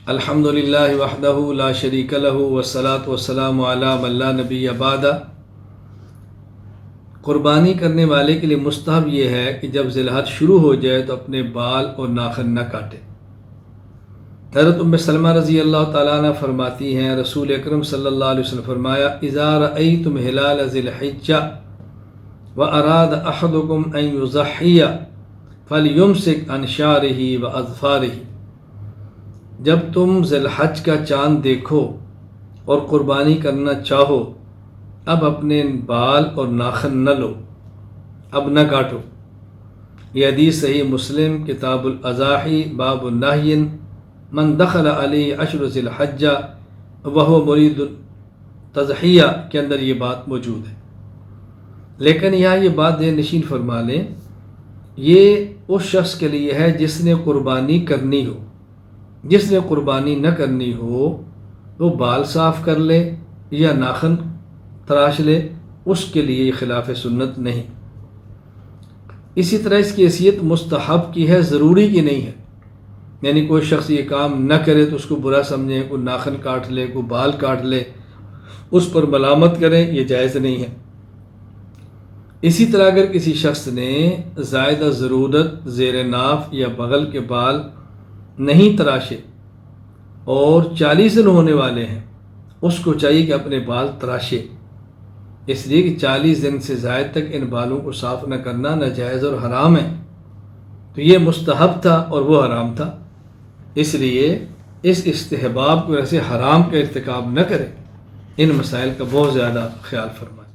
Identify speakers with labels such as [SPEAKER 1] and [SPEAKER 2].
[SPEAKER 1] الحمدللہ وحدہ لا شریک لہ والصلاۃ والسلام علی من لا نبی بعدہ۔ قربانی کرنے والے کے لیے مستحب یہ ہے کہ جب ذی الحج شروع ہو جائے تو اپنے بال اور ناخن نہ کاٹے۔ حضرت ام سلمہ رضی اللہ تعالیٰ عنہ فرماتی ہیں رسول اکرم صلی اللہ علیہ وسلم فرمایا اذا رأیتم ہلال ذی الحجہ واراد احدکم ان یضحی فلیمسک عن شعرہ واظفارہ، جب تم ذی الحج کا چاند دیکھو اور قربانی کرنا چاہو اب اپنے بال اور ناخن نہ لو، اب نہ کاٹو۔ یہ حدیث صحیح مسلم کتاب الاضاحی باب النہی من دخل علیہ عشر ذی الحجہ وہو مرید تضحیہ کے اندر یہ بات موجود ہے۔ لیکن یہاں یہ بات ذہن نشین فرما لیں، یہ اس شخص کے لیے ہے جس نے قربانی کرنی ہو۔ جس نے قربانی نہ کرنی ہو وہ بال صاف کر لے یا ناخن تراش لے، اس کے لیے یہ خلاف سنت نہیں۔ اسی طرح اس کی حیثیت مستحب کی ہے، ضروری کی نہیں ہے۔ یعنی کوئی شخص یہ کام نہ کرے تو اس کو برا سمجھے، کوئی ناخن کاٹ لے، کوئی بال کاٹ لے، اس پر ملامت کریں، یہ جائز نہیں ہے۔ اسی طرح اگر کسی شخص نے زائدہ ضرورت زیر ناف یا بغل کے بال نہیں تراشے اور 40 دن ہونے والے ہیں، اس کو چاہیے کہ اپنے بال تراشے، اس لیے کہ 40 دن سے زائد تک ان بالوں کو صاف نہ کرنا ناجائز اور حرام ہے۔ تو یہ مستحب تھا اور وہ حرام تھا، اس لیے اس استحباب کی وجہ سے حرام کا ارتکاب نہ کریں۔ ان مسائل کا بہت زیادہ خیال فرمائیں۔